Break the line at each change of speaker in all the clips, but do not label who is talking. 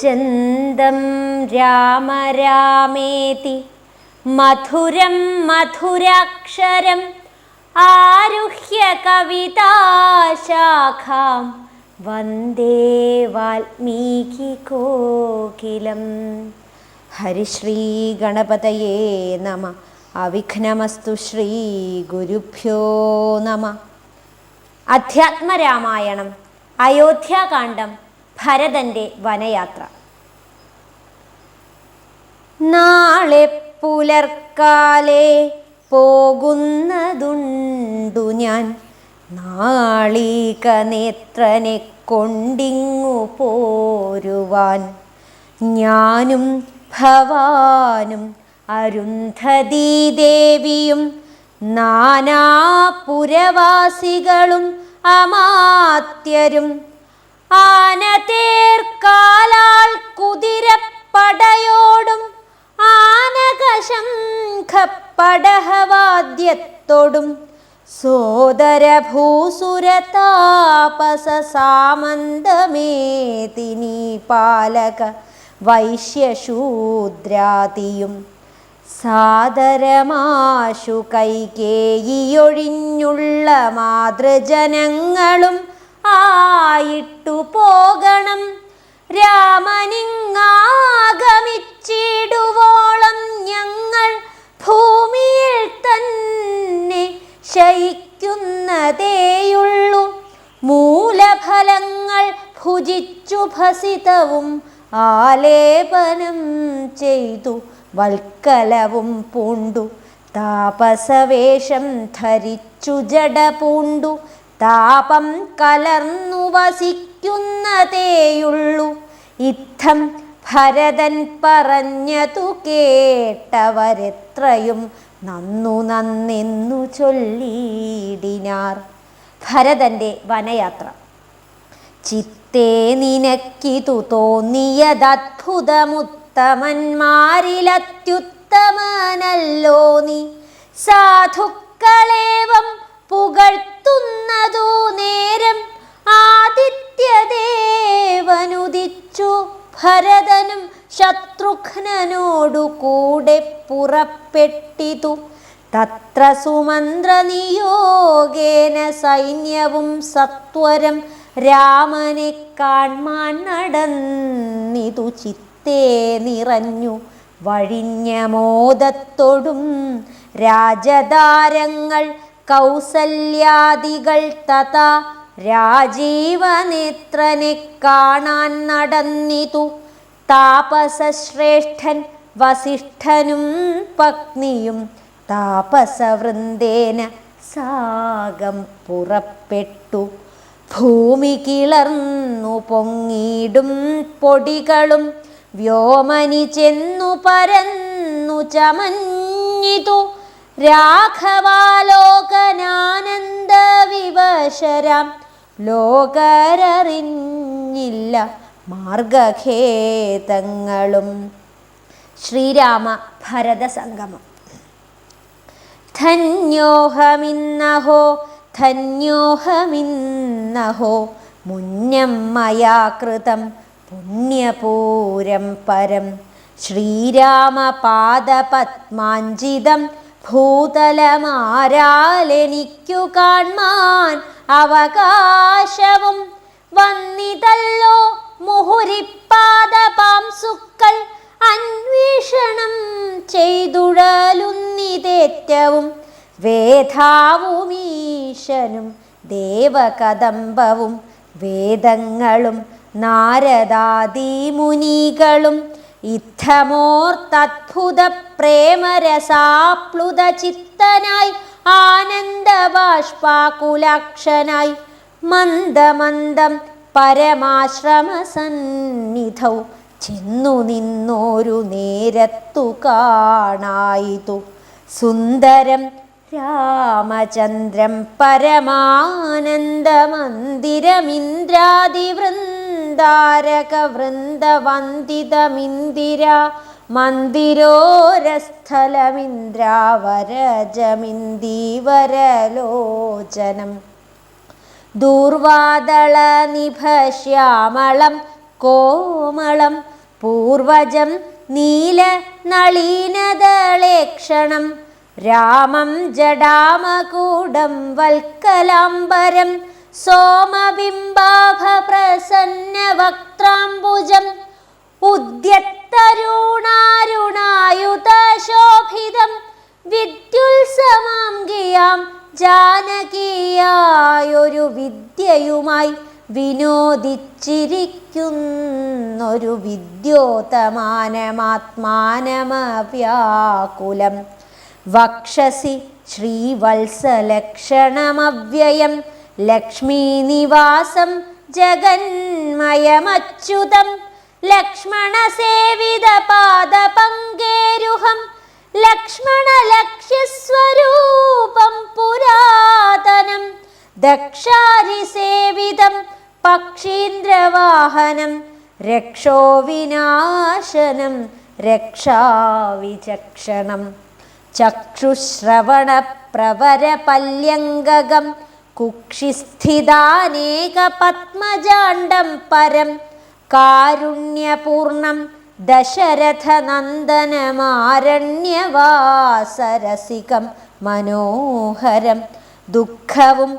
കൂജന്തം രാമ രാമേതി മധുരം മധുരാക്ഷരം ആരുഹ്യ കവിതാശാഖാം വന്ദേ വാൽമീകികോകിലം. ഹരിശ്രീ ഗണപതയേ നമ. അവിഘ്നമസ്തു. ശ്രീ ഗുരുഭ്യോ നമ. അധ്യാത്മരാമായണം അയോധ്യാകാന്ഡം ഭരതൻ്റെ വനയാത്ര. നാളെ പുലർക്കാലേ പോകുന്നതുണ്ടു ഞാൻ, നാളീക നേത്രനെ കൊണ്ടിങ്ങു പോരുവാൻ. ഞാനും ഭവാനും അരുന്ധതീദേവിയും നാനാപുരവാസികളും അമാത്യരും ആനതേർക്കാലാൽ കുതിരപ്പടയോടും ആനകശംഖപ്പടഹവാദ്യത്തോടും സോദരഭൂസുരതാപസ സാമന്തമേതിനി പാലക വൈശ്യശൂദ്രാതിയും സാദരമാശു കൈകേയിയൊഴിഞ്ഞുള്ള മാതൃജനങ്ങളും ആയിട്ടു പോകണം. രാമനിങ്ങാഗമിച്ചിടുവോളം ഞങ്ങൾ ഭൂമിയിൽ തന്നെ ശയിക്കുന്നതേയുള്ളൂ. മൂലഫലങ്ങൾ ഭുജിച്ചു ഭസിതവും ആലേപനം ചെയ്തു വൽക്കലവും പൂണ്ടു താപസവേഷം ധരിച്ചു ജട പൂണ്ടു താപം കലർന്നു വസിക്കുന്നതേയുള്ളൂ. ഇത്തം ഭരതൻ പറഞ്ഞതു കേട്ടവരെത്രയും നന്നു നന്നെന്നു ചൊല്ലിയിടിനാർ. ഭരതൻ്റെ വനയാത്ര. ചിത്തേ നിനക്കിതു തോന്നിയതദ്ഭുതമുത്തമന്മാരിലത്യുത്തമനല്ലോ നീ. സാധുക്കളേവം പുകഴ്ത്തുന്നതു നേരം ആദിത്യദേവനുദിച്ചു ഭരതനും ശത്രുഘ്നനോടു കൂടെ പുറപ്പെട്ടിതു. തത്ര സുമന്ത്രനിയോഗേന സൈന്യവും സത്വരം രാമനെ കാൺമാൻ നടന്നിതു. ചിത്തേ നിറഞ്ഞു വഴിഞ്ഞ മോദത്തോടും രാജധാരങ്ങൾ കൗസല്യാദികൾ തഥാ രാജീവനേത്രനെ കാണാൻ നടന്നിതു. താപസശ്രേഷ്ഠൻ വസിഷ്ഠനും പത്നിയും താപസവൃന്ദേന സാഗം പുറപ്പെട്ടു. ഭൂമി കിളർന്നു പൊങ്ങിടും പൊടികളും വ്യോമനി ചെന്നു പരന്നു ചമഞ്ഞിതു. രാഘവാലോകനാനന്ദ വിവശരാം ലോകരറിഞ്ഞില്ല മാർഗഖേദങ്ങളും. ശ്രീരാമ ഭരത സംഗമം. ധന്യോഹമിന്നഹോ ധന്യോഹമിന്നഹോ മുന്നം മയാ കൃതം പുണ്യപൂരം പരം. ശ്രീരാമപാദപത്മാഞ്ജിതം ഭൂതലമാരാലെനിക്കു കാൺമാൻ അവകാശവും വന്നിതല്ലോ. മുഹുരിപ്പാദപാംസുക്കൾ അന്വേഷണം ചെയ്തുഴലുന്നിതേറ്റവും. വേദാവുമീശനും ദേവകദംബവും വേദങ്ങളും നാരദാദിമുനികളും ഇത്തമോർത്തദ്ഭുത പ്രേമരസാപ്ലുത ചിത്തനായി ആനന്ദബാഷ്പാകുലാക്ഷനായി മന്ദമന്ദം പരമാശ്രമസന്നിധൗ ചെന്നു നിന്നോരു നേരത്തു കാണായിതു. സുന്ദരം രാമചന്ദ്രം പരമാനന്ദമന്ദിരമിന്ദ്രാദിവൃന്ദാരകവൃന്ദവന്ദിതമിന്ദിരാ മന്ദിരോരസ്ഥലമിന്ദ്രാവരജമിന്ദീവരലോചനം. ദൂർവാദളനിഭശ്യാമളം കോമളം പൂർവജം നീല നളീനദളേക്ഷണം രാമം ജടാമകൂടം വൽക്കലാംബരം സോമബിംബാഭ പ്രസന്നവക്ത്രാംബുജം ഉദ്യത്തരുണാരുണായുധശോഭിതം വിദ്യുത്സമാംഗിയാം ജാനകിയായൊരു വിദ്യയുമായി വിനോദിച്ചിരിക്കുന്നൊരു വിദ്യോതമാനമാത്മാനമവ്യാകുലം വക്ഷസി ശ്രീവത്സലക്ഷണമവ്യയം ലക്ഷ്മീനിവാസം ജഗന്മയമച്യുതം ലക്ഷ്മണസേവിതപാദപങ്കേരുഹം ലക്ഷ്മണലക്ഷ്യസ്വരൂപം പുരാതനം ദക്ഷാരിസേവിതം പക്ഷീന്ദ്രവാഹനം രക്ഷോവിനാശനം രക്ഷാവിചക്ഷണം ചക്ഷുശ്രവണപ്രവരപല്യംഗകം കുക്ഷിസ്ഥിതാനേകപത്മജാണ്ഡം പരം കാരുണ്യപൂർണം ദശരഥനന്ദനമാരണ്യവാസരസികം മനോഹരം ദുഃഖവും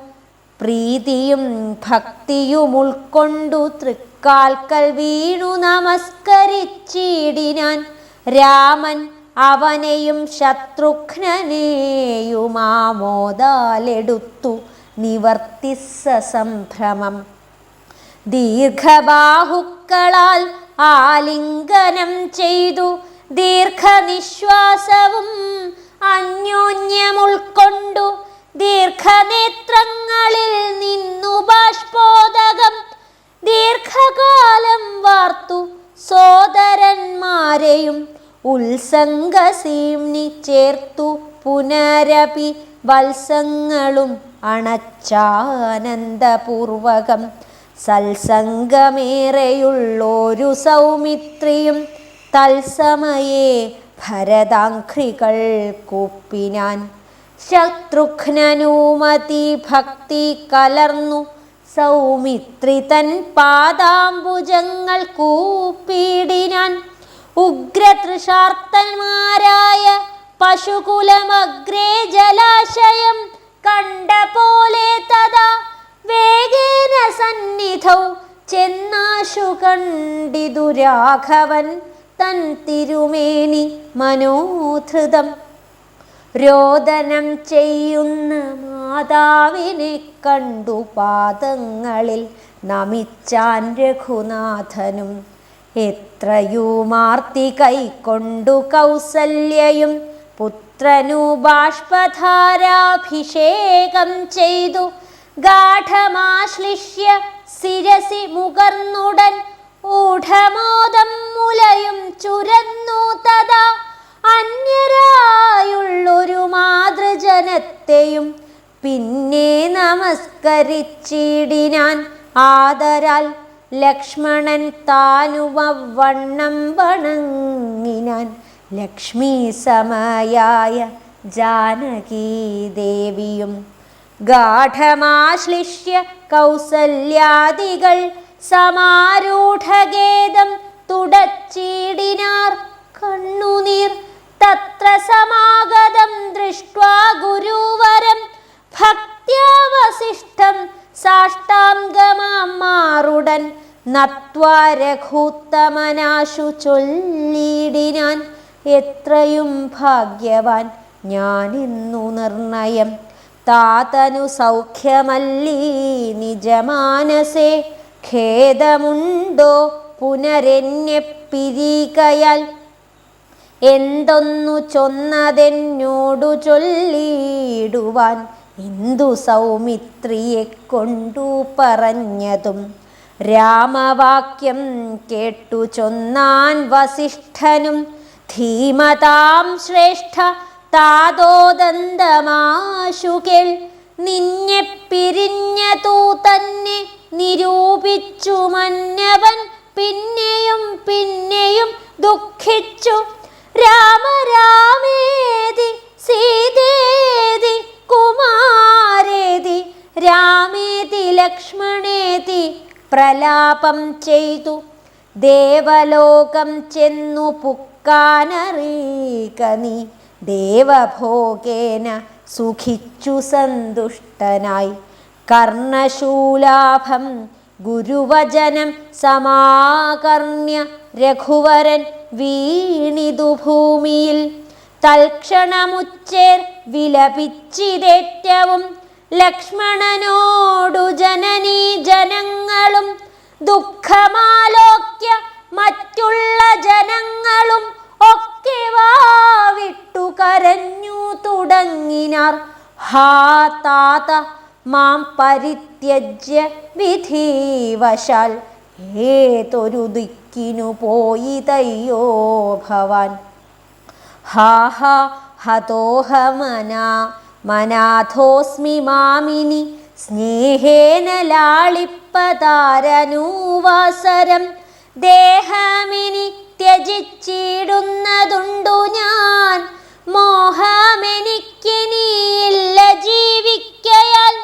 പ്രീതിയും ഭക്തിയും ഉൾക്കൊണ്ടു തൃക്കാൽക്കൽ വീണു നമസ്കരിച്ചിടിനാൻ രാമൻ അവനെയും ശത്രുഘ്നനെയുമാമോദാലെടുത്തു നിവർത്തിസ സംഭ്രമം ദീർഘബാഹുക്കളാൽ ആലിംഗനം ചെയ്തു ദീർഘനിശ്വാസവും അന്യോന്യം ഉൾക്കൊണ്ടു ദീർഘനേത്രങ്ങളിൽ നിന്നു ബാഷ്പോദകം ദീർഘകാലം വാർത്തു സോദരന്മാരെയും ഉത്സംഗസീംനി ചേർത്തു പുനരപി വത്സങ്ങളും അണച്ചാനന്ദപൂർവകം സത്സംഗമേറെയുള്ളൊരു സൗമിത്രിയും തത്സമയേ ഭരതാംഘ്രികൾ കൂപ്പിനാൻ ശത്രുഘ്നനുമതി ഭക്തി കലർന്നു സൗമിത്രി തൻ പാദാംബുജങ്ങൾ കൂപ്പിടിനാൻ ഉഗ്രതൃഷാർത്തന്മാരായ പശുകുലമഗ്രേ ജലാശയം കണ്ട പോലെ തഥാ വേഗേന സന്നിധൗ ചെന്നാശു കണ്ടിതു രാഘവൻ തൻ തിരുമേനി മനോധൃതം രോദനം ചെയ്യുന്ന മാതാവിനെ കണ്ടു പാദങ്ങളിൽ നമിച്ചാൻ രഘുനാഥനും എത്രയുമാർത്തി കൈക്കൊണ്ടു കൗസല്യയും പുത്രനു ബാഷ്പധാരാഭിഷേകം ചെയ്തു ഗാഠമാശ്ലിഷ്യ ശിരസി മുകർന്നുടൻ ഊഢമോദം മുലയും ചുരന്നു തഥാ അന്യരായുള്ളൊരു മാതൃജനത്തെയും പിന്നെ നമസ്കരിച്ചിടിനാൻ ആദരാൽ ലക്ഷ്മണൻ താനുമവണ്ണം വണങ്ങിനാൻ ലക്ഷ്മീ സമയായ ജാനകീദേവിയും ഗാഠമാശ്ലിഷ്യ കൗസല്യാദികൾ സമാരൂഢഗേദം തുടച്ചിടിനാർ കണ്ണുനീർ തത്ര സമാഗതം ദൃഷ്ട്വാ ഗുരുവരം ഭക്ത്യാവസിഷ്ഠം സാഷ്ടാംഗമാറുടൻ നത്വാ രഘുത്തമനാശു ചൊല്ലിടിനാൻ എത്രയും ഭാഗ്യവാൻ ഞാനെന്നു നിർണയം താതനു സൗഖ്യമല്ലീ നിജമാനസേ ഖേദമുണ്ടോ പുനരെന്നെ പിരികയാൽ എന്തൊന്നു ചൊന്നതെന്നോടു ചൊല്ലിടുവാൻ ഇന്ദു സൗമിത്രിയെ കൊണ്ടു പറഞ്ഞതും രാമവാക്യം കേട്ടു ചൊന്നാൻ വസിഷ്ഠനും ധീമതാം ശ്രേഷ്ഠ താതോദന്തമാശു കേൾ നിന്നെ പിരിഞ്ഞതു തന്നെ നിരൂപിച്ചു മന്നവൻ പിന്നെയും പിന്നെയും ദുഃഖിച്ചു രാമ രാമേതി സീതേതി കുമാരേതി രാമേതി ലക്ഷ്മണേതി പ്രലാപം ചെയ്തു ദേവലോകം ചെന്നു പുക്കാനറിയിക്ക നീ. ദേവഭോഗേന സുഖിച്ചു സന്തുഷ്ടനായി. കർണശൂലാഭം ഗുരുവചനം സമാകർണ്യ രഘുവരൻ വീണിതു ഭൂമിയിൽ. തൽക്ഷണമുച്ചേർ വിലപിച്ചിതേറ്റവും ലക്ഷ്മണനോടു ജനനീ ജനങ്ങളും. ദുഃഖമാലോക്യ മറ്റുള്ള ജനങ്ങളും ഒക്കെ വാവിട്ടു കരഞ്ഞു തുടങ്ങിനാർ. ഹാ താത മാം പരിത്യജ്യ വിധിവശാൽ ഏതൊരു ദിക്കിനു പോയിതയ്യോ ഭവാൻ. ഹാ ഹാ മനാഥോസ്മി മാമിനി സ്നേഹേന ലാളിപ്പതാരനൂവാസരം. ദേഹമിനി ത്യജിച്ചിടുന്നതുണ്ടു ഞാൻ, മോഹമെനിക്കിനിയില്ല ജീവിക്കയാൽ.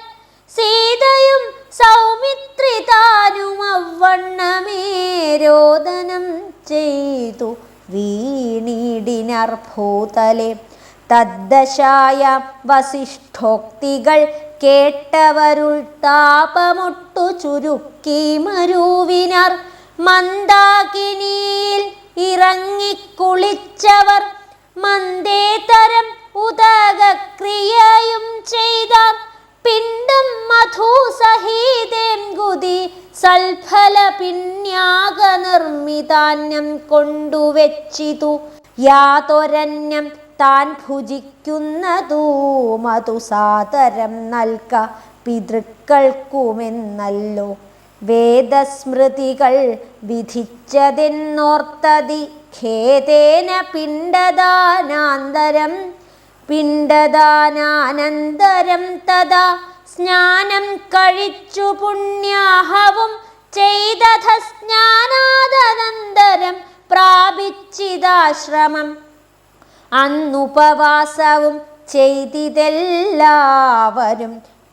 സീതയും സൗമിത്രി താനും അവണ്ണമേ രോദനം ചെയ്തു വീണിടിനർ ഭൂതലെ. തദ്ദശായ വസിഷ്ഠോക്തികൾ കേട്ടവരുൾ താപമൊട്ടു ചുരുക്കി മരുവിനാർ. മന്ദാകിനിയിൽ ഇറങ്ങിക്കുളിച്ചവർ മന്ദേതരം ഉദകക്രിയയും ചെയ്താർ. പിണ്ടം മധുസഹീതേം ഗുദി സൽഫല പിണ്യാക നിർമ്മിതാന്യം കൊണ്ടുവെച്ചിതു. യാതൊരന്യം താൻ ഭുജിക്കുന്നതൂ മധുസാദരം നൽക പിതൃക്കൾക്കുമെന്നല്ലോ വേദസ്മൃതികൾ വിധിച്ചതെന്നോർത്തതി. ഖേദേന പിണ്ടദാനാനന്തരം തഥാ സ്നാനം കഴിച്ചു പുണ്യാഹവും ചെയ്തഥ സ്നാനാദനന്തരം പ്രാപിച്ചിതാശ്രമം. അന്നുപവാസവും ചെയ്തിതെല്ലാവരും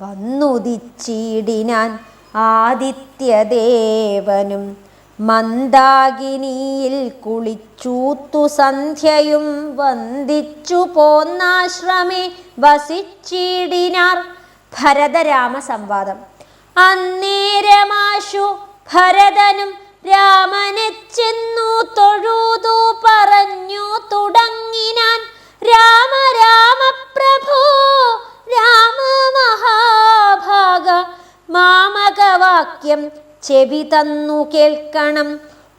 വന്നുദിച്ചിടിനാൻ ആദിത്യദേവനും. മന്ദാകിനിയിൽ കുളിച്ചൂത്തു സന്ധ്യയും വന്ദിച്ചു പോന്നാശ്രമേ വസിച്ചിടിനാർ. ഭരതരാമ സംവാദം. അന്നേരമാശു ഭരതനും രാമനെ ചെന്നു തൊഴുതു പറഞ്ഞു തുടങ്ങിനാൻ. രാമ രാമ പ്രഭോ രാമ മഹാഭാഗ, മാമകവാക്യം ചെവി തന്നു കേൾക്കണം.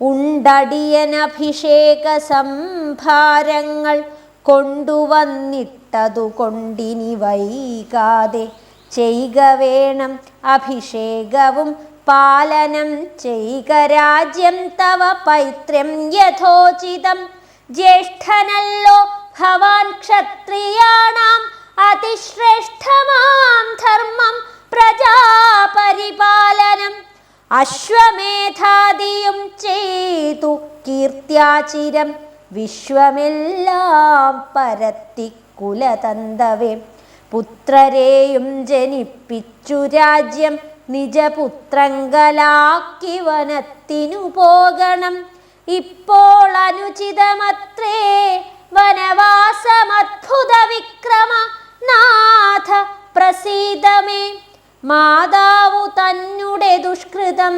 ഉണ്ടടിയനഭിഷേക സംഭാരങ്ങൾ കൊണ്ടുവന്നിട്ടതു കൊണ്ടിനി വൈകാതെ ചെയ്ക വേണം അഭിഷേകവും പാലനം ചെയ്ക രാജ്യം തവ പൈത്രം യഥോചിതം. ജ്യേഷ്ഠനല്ലോ ഭവാൻ ക്ഷത്രിയാണാം അതിശ്രേഷ്ഠമാം ധർമ്മം പ്രജാപരിപാലനം. അശ്വമേധാദിയും ചെയ്തു കീർത്തിയാചിരം വിശ്വമെല്ലാം പരത്തി കുലതന്തവേ. പുത്രരെയും ജനിപ്പിച്ചു രാജ്യം നിജപുത്രങ്കലാക്കി വനത്തിനു പോകണം. ഇപ്പോൾ അനുചിതമത്രേ വനവാസമദ്ഭുത വിക്രമ നാഥ പ്രസീദമേ. മാതാവു തന്നെ ദുഷ്കൃതം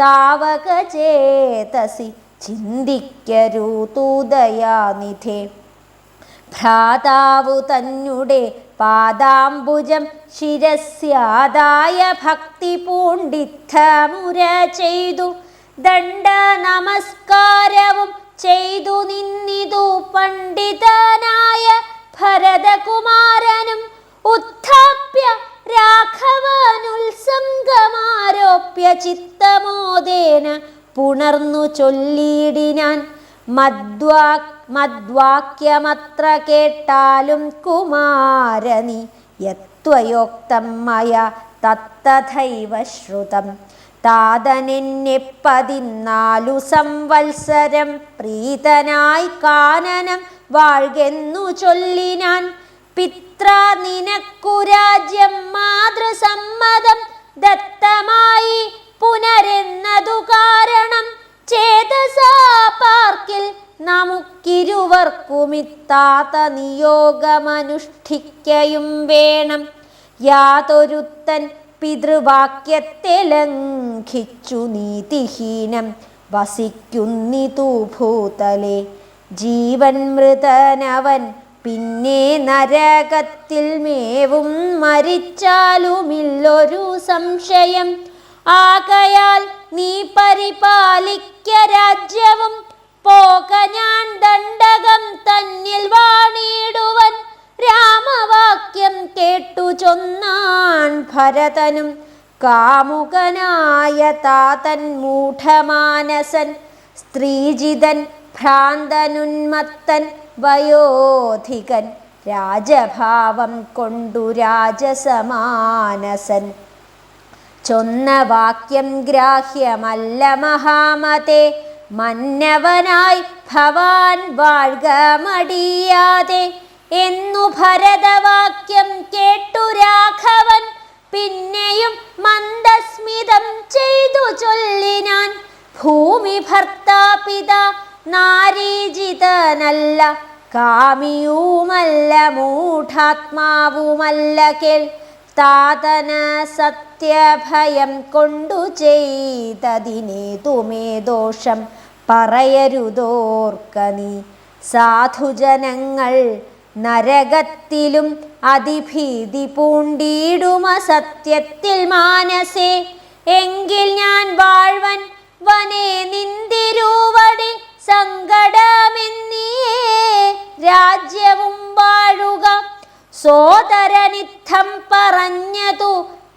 താവക ചേതസി ചിന്തിക്കരുതൂദയാനിധേ. ഭ്രാതാവു തന്നെ പാദാംബുജം ശിരസ്യാദായ ഭക്തി പൂണ്ടിത്തമുര ചെയ്തു. ദണ്ഡ നമസ്കാരവും ചെയ്തു നിന്നിതു പണ്ഡിതനായ ഭരതകുമാരനും. ഉത്ഥാപ്യ രാഘവനുത്സംഗമാരോപ്യ ചിത്തമോദേന പുണർന്നു ചൊല്ലിയിടിനാൻ. മദ്വാക്യമത്ര കേട്ടാലും കുമാരനി യത്വയോക്തം മയ തത്തഥൈവ ശ്രുതം. താതനെന്നെ 14 സംവത്സരം പ്രീതനായി കാനനം വാഴ്കെന്നു ചൊല്ലിനാൻ. പിത്ര നിനക്കു രാജ്യം മാതൃസമ്മതം ദത്തമായി പുനരെന്നതു കാരണം. ചേതസാ പാർക്കിൽ നമുക്കിരുവർക്കുമിത്താത നിയോഗമനുഷ്ഠിക്കയും വേണം. യാതൊരുത്തൻ പിതൃവാക്യത്തെ ലംഘിച്ചു നീതിഹീനം വസിക്കുന്നിതു ഭൂതലേ. ജീവൻ മൃതനവൻ പിന്നെ നരകത്തിൽ മേവും, മരിച്ചാലുമില്ലൊരു സംശയം. ആകയാൽ നീ പരിപാലിക്ക രാജ്യവും, പോക ഞാൻ ദണ്ഡകം തന്നിൽ വാണിടുവൻ. രാമവാക്യം കേട്ടു ചൊന്നാൻ ഭരതനും കാമുകനായ താതൻ മൂഢമാനസൻ. സ്ത്രീജിതൻ ഭ്രാന്തനുന്മത്തൻ വയോധികൻ, രാജഭാവം കൊണ്ടു രാജസമാനസൻ. ചൊന്ന വാക്യം ഗ്രാഹ്യമല്ല മഹാമതേ, മന്നവനായി ഭവാൻ വാഴ്ക മടിയാതെ. എന്നു ഭരതവാക്യം കേട്ടു രാഘവൻ, പിന്നെയും മന്ദസ്മിതം ചെയ്തു ചൊല്ലിനാൻ. ഭൂമി ഭർത്താപിത നാരീജിതനല്ല, കാമിയുമല്ല മൂഢാത്മാവുമല്ല കേൾ. താതന സത്യഭയം കൊണ്ടു ചെയ്തതിനേതുമേ ദോഷം പറയരുതോർക്ക നീ. സാധുജനങ്ങൾ നരകത്തിലും അതിഭീതി പൂണ്ടിടുമ സത്യത്തിൽ മാനസേ. എങ്കിൽ ഞാൻ വാഴ്വൻ വനേ നിന്തിരുവടി സങ്കടമെന്നിയേ. രാജ്യവും വാഴുക. സോദരനിത്തം പറഞ്ഞതു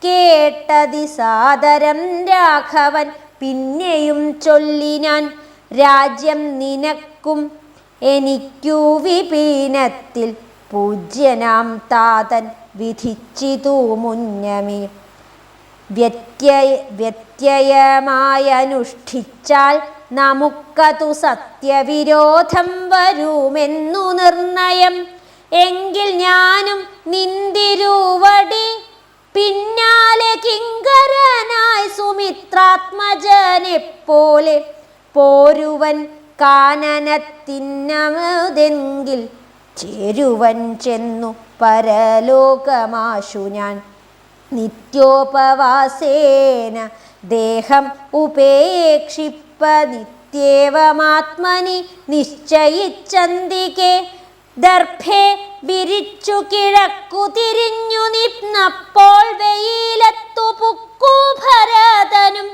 കേട്ടതി സാദരം രാഘവൻ പിന്നെയും ചൊല്ലിനാൻ. രാജ്യം നിനക്കും എനിക്കു വിപീനത്തിൽ, പൂജ്യനാം താതൻ വിധിച്ചിതു മുന്നമേ. വ്യത്യയമായനുഷ്ഠിച്ചാൽ നമുക്കതു സത്യവിരോധം വരുമെന്നു നിർണയം. എങ്കിൽ ഞാനും നിന്തിരുവടി പിന്നാലെ കിങ്കരനായി സുമിത്രാത്മജനെപ്പോലെ പോരുവൻ. കാനനത്തിന്നതെങ്കിൽ ചേരുവൻ ചെന്നു പരലോകമാശു ഞാൻ. നിത്യോപവാസേന ദേഹം ഉപേക്ഷിപ്പ നിത്യേവമാത്മനി നിശ്ചയിച്ചന്തികെ. ദർഭേ വിരിച്ചു കിഴക്കു തിരിഞ്ഞു നിന്നപ്പോൾ വെയിലത്തു പുക്കു ഭരതനും.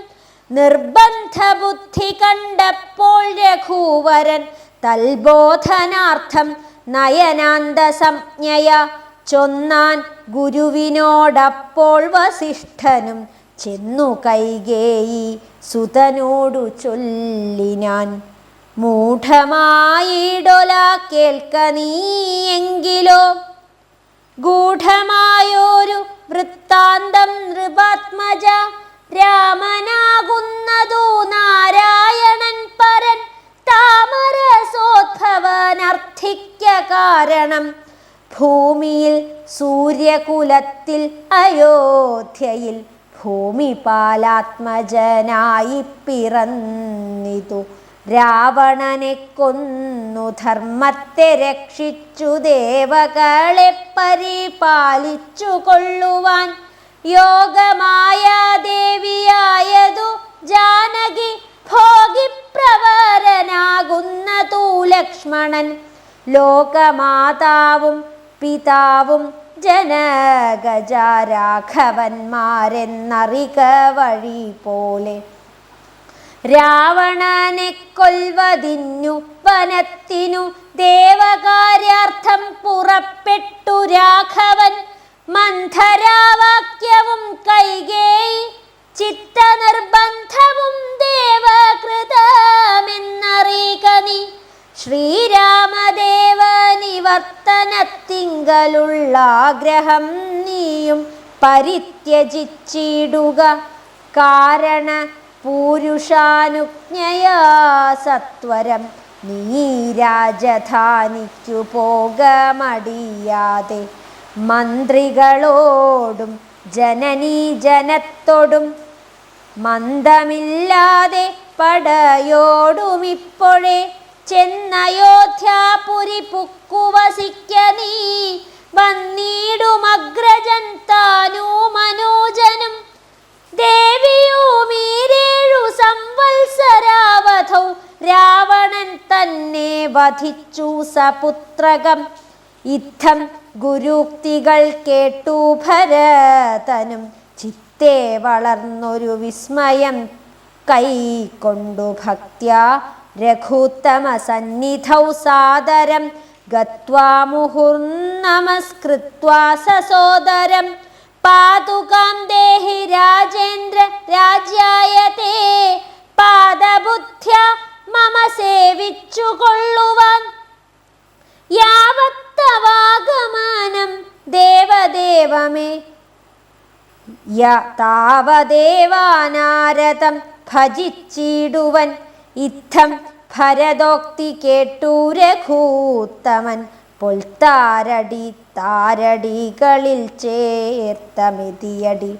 നിർബന്ധ ബുദ്ധി കണ്ടപ്പോൾ രഘുവരൻ തൽബോധനാർത്ഥം നയനാന്ത സംജ്ഞയ ചൊന്നാൻ. ഗുരുവിനോടപ്പോൾ വസിഷ്ഠനും ചെന്നു കൈകേയി സുതനോടു ചൊല്ലിനാൻ. മൂഢമായിടൊല കേൾക്ക നീയെങ്കിലോ, ഗൂഢമായൊരു വൃത്താന്തം നൃപാത്മജ. രാമനാകുന്നതു നാരായണൻ പരൻ, താമരസോദ്ഭവനർത്ഥിക്ക കാരണം. ഭൂമിയിൽ സൂര്യകുലത്തിൽ അയോധ്യയിൽ ഭൂമിപാലാത്മജനായി പിറന്നിതു. രാവണനെ കൊന്നു ധർമ്മത്തെ രക്ഷിച്ചു ദേവകളെ പരിപാലിച്ചു കൊള്ളുവാൻ. യോഗമായ ദേവിയായതു ജാനകി, ഭോഗിപ്രവരനാകുന്നതു ലക്ഷ്മണൻ. ലോകമാതാവും പിതാവും ജനകജാരാഘവന്മാരെന്നറിക വഴി പോലെ. രാവണനെ കൊൽവതിന്നു വനത്തിനു ദേവകാര്യാർത്ഥം പുറപ്പെട്ടു രാഘവൻ. മന്ധരാവാക്യവും കൈകേയി ചിത്തനിർബന്ധവും ദേവകൃതമെന്നറിക നീ. ശ്രീരാമദേവനിവർത്തനത്തിങ്കലുള്ള ആഗ്രഹം നീയും പരിത്യജിച്ചിടുക. കാരണ പൂരുഷാനുജ്ഞയാ സത്വരം നീ രാജധാനിക്കു പോകമടിയാതെ. മന്ത്രികളോടും ജനനീ ജനത്തോടും മന്ദമില്ലാതെ പടയോടുമിപ്പോഴേ ചെന്നയോധ്യാപുരി പുക്കുവസിക്ക നീ വന്നിടുമഗ്രജൻ താനൂ മനോജനും ദേവിയുമീരേഴു സംവത്സരാവധൗ രാവണൻ തന്നെ വധിച്ചു സപുത്രകം. ഇത്തം ഗുരുക്തികൾ കേട്ടു ഭരതനും ചിത്തേ വളർന്നൊരു വിസ്മയം കൈക്കൊണ്ടു ഭക്ത്യാ രഘുത്തമ സന്നിധൗ സാദരം ഗത്വാ മുഹുർനമസ്കൃത്വാ സസോദരം പാതുകാം ദേഹി രാജേന്ദ്ര രാജ്യായ തേ പാദബുദ്ധ്യ മമ സേവിച്ചു കൊള്ളുവാൻ യാവത്തവാഗമനം ദേവദേവമേ താവദേവാനാരതം ഭജിച്ചിടുവൻ. ഇത്തം ഭരതോക്തി കേട്ടു രഘൂത്തമൻ പൊൽത്താരടി താരടികളിൽ ചേർത്തമെതിയടി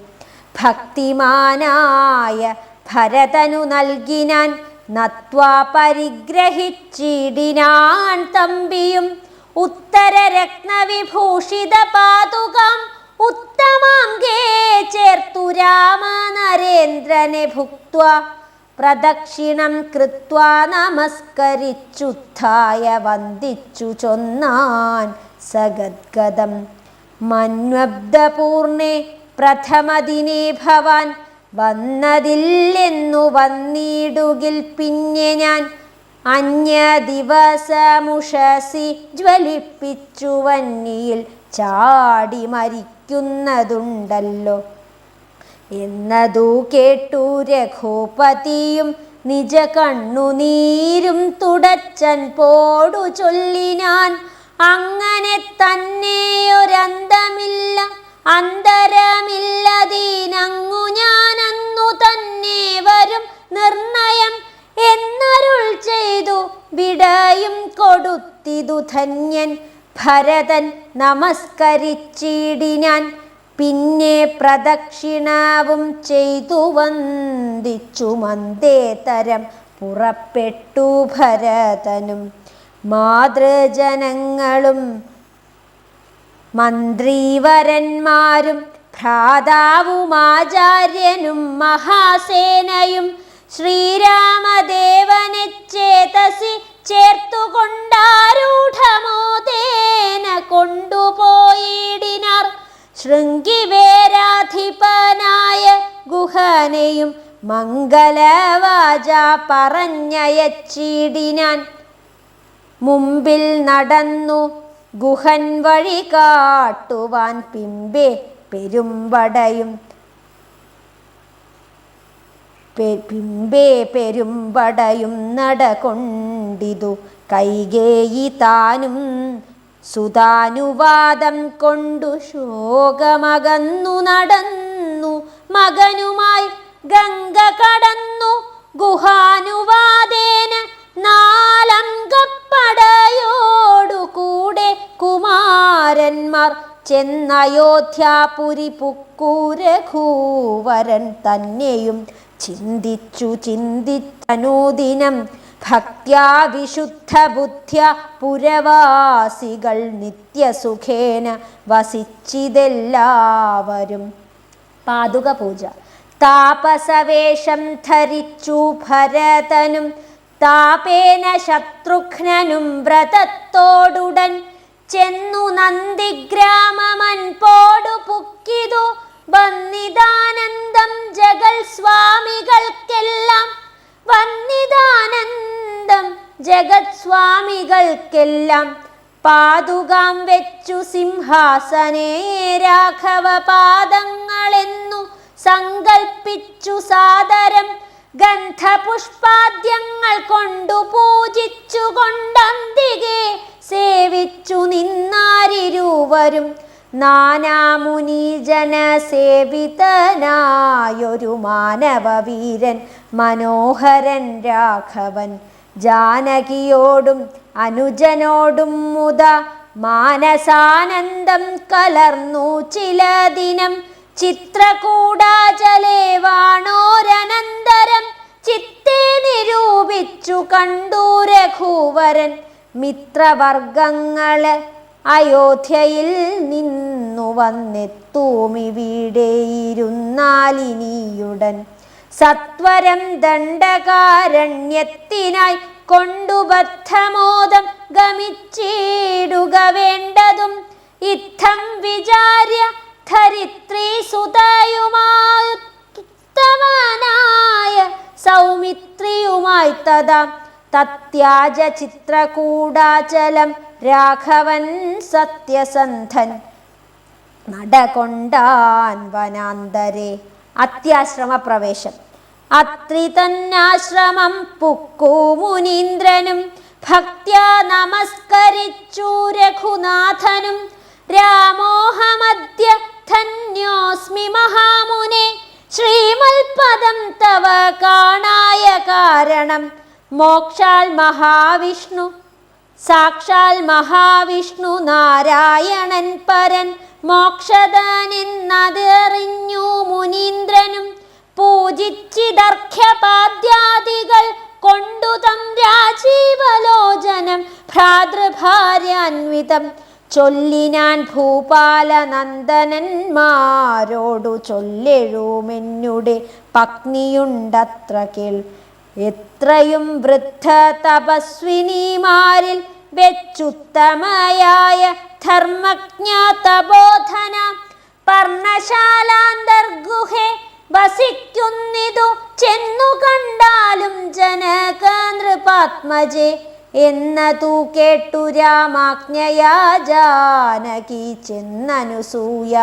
ഭക്തിമാനായ ഭരതനു നൽകിനാൻ നത്വാ പരിഗ്രഹിച്ചിടിനാൻ തമ്പിയും ഉത്തരരത്നവിഭൂഷിത പാതുകാം ഉത്തമാംഗേ ചേർത്തു രാമ നരേന്ദ്രനെ ഭുക്ത്വാ പ്രദക്ഷിണം കൃത്വാ നമസ്കരിച്ചുത്ഥായ വന്ദിച്ചു ചൊന്നാൻ സഗദ്ഗദം. മന്വബ്ദപൂർണേ പ്രഥമദിനേ ഭവാൻ വന്നതില്ലെന്നു വന്നിടുകിൽ പിന്നെ ഞാൻ അന്യ ദിവസമുഷസി ജ്വലിപ്പിച്ചു വന്നിയിൽ ചാടി മരിക്കുന്നതുണ്ടല്ലോ എന്നതു കേട്ടു രഘുപതിയും നിജ കണ്ണുനീരും തുടച്ചൻ പോടു ചൊല്ലിനാൻ. അങ്ങനെ തന്നെയൊരന്തമില്ല അന്തരമില്ലതീനങ്ങു ഞാനന്നു തന്നെ വരും നിർണയം എന്നരുൾ ചെയ്തു വിടയും കൊടുത്തിതു ധന്യൻ ഭരതൻ നമസ്കരിച്ചിടിനാൻ. പിന്നെ പ്രദക്ഷിണവും ചെയ്തു വന്ദിച്ചു മന്ദേതരം പുറപ്പെട്ടു ഭരതനും മാതൃജനങ്ങളും മന്ത്രിവരന്മാരും ഭ്രാതാവുമാചാര്യനും മഹാസേനയും ശ്രീരാമദേവനെ ചേതസി ചേർത്തുകൊണ്ടാരൂഢമോദേന കൊണ്ടുപോയിടിനാർ. ശൃംഗിവേരാധിപനായ ഗുഹനെയും മംഗലവാച പറഞ്ഞയച്ചിടിനാൻ. മുമ്പിൽ നടന്നു ഗുഹൻ വഴി കാട്ടുവാൻ പിമ്പേ പെരുമ്പടയും നടകൊണ്ടിതു കൈകേയി താനും സുതാനുവാദം കൊണ്ടു ശോകമകന്നു നടന്നു മകനുമായി ഗംഗ കടന്നു ഗുഹാനുവാദേന നാലംഗപ്പടയോടു കൂടെ കുമാരന്മാർ ചെന്നയോധ്യാപുരി പുക്കു രഘൂവരൻ തന്നെയും ചിന്തിച്ചനുദിനം ഭക്ത്യാ വിശുദ്ധ ബുദ്ധ്യ പുരവാസികൾ നിത്യസുഖേന വസിച്ചിതെല്ലാവരും. പാതുക പൂജ. താപസവേഷം ധരിച്ചു ഭരതനും താപേന ശത്രുഘ്നനും വ്രതത്തോടുടൻ ചെന്നു നന്ദിഗ്രാമമൻപോടു പുക്കിതു വന്നിതാനന്ദം ജഗൽ സ്വാമികൾക്കെല്ലാം. വന്നിതാനന്ദം ജഗത് സ്വാമികൾക്കെല്ലാം പാതുകാം വെച്ചു സിംഹാസനേ രാഘവ പാദങ്ങളെന്നു സങ്കൽപ്പിച്ചു സാദരം ഗന്ധപുഷ്പാദ്യങ്ങൾ കൊണ്ടു പൂജിച്ചു കൊണ്ടന്തികെ സേവിച്ചു നിന്നാരിരുവരും. നാനാമുനീജന സേവിതനായൊരു മാനവവീരൻ മനോഹരൻ രാഘവൻ ജാനകിയോടും അനുജനോടും മുത മാനസാനന്ദം കലർന്നു ചില ദിനം. ചിത്രകൂടാചലേ വാണോരനന്തരം ചിത്തേ നിരൂപിച്ചു കണ്ടു രഘുവരൻ മിത്രവർഗങ്ങളെ അയോധ്യയിൽ നിന്നു വന്നെത്തൂമിവിടെയിരുന്നാലിനിയുടൻ സത്വരം ദണ്ഡകാരണ്യത്തിനായി കൊണ്ടുബദ്ധമോദം ഗമിച്ചിടുക വേണ്ടതും ഇത്തം വിചാര്യ ധരിത്രീ സുതയുമായുത്തമനായ സൗമിത്രിയുമായി തഥാ തത്യാജ ചിത്രകൂടാചലം രാഘവൻ സത്യസന്ധൻ നടകൊണ്ടാൻ വനാന്തരെ. അത്യാശ്രമ പ്രവേശം. അത്രി തന്നാശ്രമം പുക്കു മുനീന്ദ്രനും ഭക്ത്യാ നമസ്കരിച്ചു രഘുനാഥനും രാമോഹമദ്യ ധന്യോസ്മി മഹാമുനെ ശ്രീമൽപദം തവ കാണായ കാരണം മോക്ഷാൽ മഹാവിഷ്ണു സാക്ഷാൽ മഹാവിഷ്ണു നാരായണൻ പരൻ മോക്ഷദാനെന്നതറിഞ്ഞു മുനീന്ദ്രനും പൂജിച്ചിദർഘ്യപാദ്യാദികൾ കൊണ്ടു തം രാജീവലോചനം ഭ്രാതൃഭാര്യാന്വിതം ചൊല്ലിനാൻ ഭൂപാലനന്ദനന്മാരോടു ചൊല്ലെഴുമെന്നുടെ പത്നിയുണ്ടത്ര കേൾ. എത്രയും വൃദ്ധ തപസ്വിനിമാരിൽ വെച്ചുത്തമയായ ധർമ്മജ്ഞാതബോധന പർണശാലാന്തർഗുഹെ വസിക്കുന്നിതു ചെന്നു കണ്ടാലും ജനക നൃപാത്മജെ എന്നതു കേട്ടു രാമാജ്ഞയാ ജാനകി ചെന്നനുസൂയ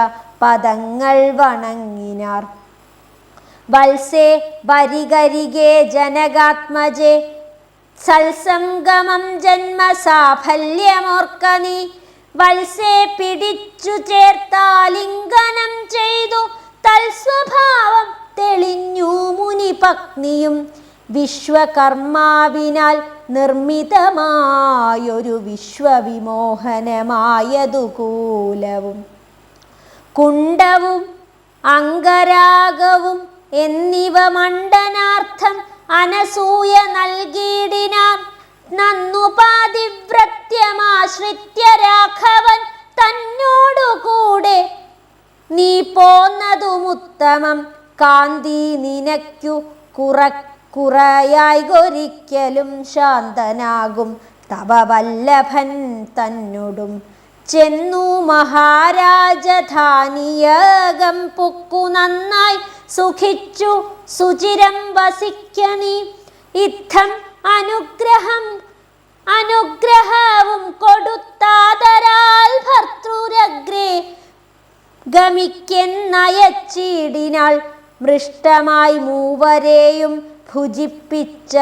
പദങ്ങൾ വണങ്ങിനാർ. വത്സേ വരികരികെ ജനകാത്മജെ സൽസംഗമം ജന്മ സാഫല്യമോർക്ക നീ വത്സേ പിടിച്ചു ചേർത്താലിംഗനം ചെയ്തു തൽസ്വഭാവം തെളിഞ്ഞു മുനിപത്നിയും വിശ്വകർമാവിനാൽ നിർമ്മിതമായൊരു വിശ്വവിമോഹനമായതു കൂലവും കുണ്ടവും അംഗരാഗവും എന്നിവ മണ്ഡനാർത്ഥം അനസൂയ നൽകിയിടിനാർ. നന്നു പാതിവ്രത്യമാശ്രിത്യ രാഘവൻ തന്നോടുകൂടെ നീ പോന്നതുമുത്തമം കാന്തി നിനക്കു കുറയായികൊരിക്കലും ശാന്തനാകും തവ വല്ലഭൻ തന്നോടും ചെന്നു മഹാരാജധാനിയകം പുക്കു നന്നായി സുഖിച്ചു സുചിരം വസിക്കനീ. ഇത്തം അനുഗ്രഹവും കൊടുത്താതരാൽ ഭർത്തൃരഗ്രേ ഗമിക്കെന്നയച്ചിടിനാൾ. മൃഷ്ടമായി മൂവരെയും ഭുജിപ്പിച്ച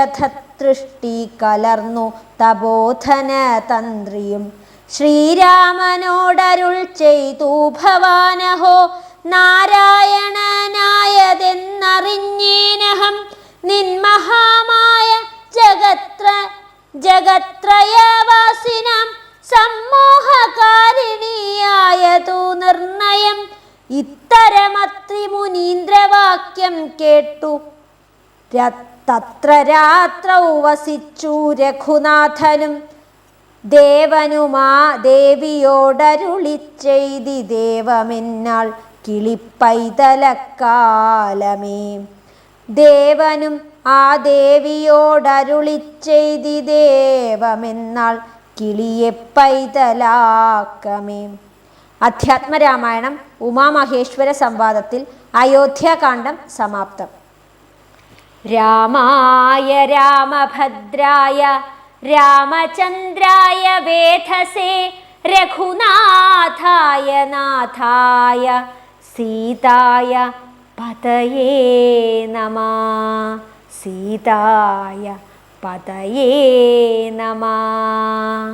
തൃഷ്ടി കലർന്നു തപോധന തന്ത്രിയും ശ്രീരാമനോടരുൾ ചെയ്തു ഭവാനഹോ നാരായണനായതെന്നറിഞ്ഞേനഹം നിന്മഹാമായ ജഗത്രയവാസിനാം സമ്മോഹകാരിണിയായതു നിർണയം. ഇത്തരമത്രി മുനീന്ദ്രവാക്യം കേട്ടു തത്ര രാത്രൗ വസിച്ചു രഘുനാഥനും ദേവനുമാ ദേവിയോടരുളിച്ചെയ്തി ദേവമെന്നാൾ കിളിപ്പൈതലക്കാലമേ. ദേവനും ആ ദേവിയോടരുളിച്ചെയ്തി ദേവമെന്നാൾ കിളിയെ പൈതലാക്കമേ. അധ്യാത്മരാമായണം ഉമാമഹേശ്വര സംവാദത്തിൽ അയോധ്യാകാന്ഡം സമാപ്തം. രാമായ രാമഭദ്രായ രാമചന്ദ്രായ വേധസേ രഘുനാഥായ നാഥായ സീതായ പതയേ നമഃ. സീതായ പതയേ നമഃ.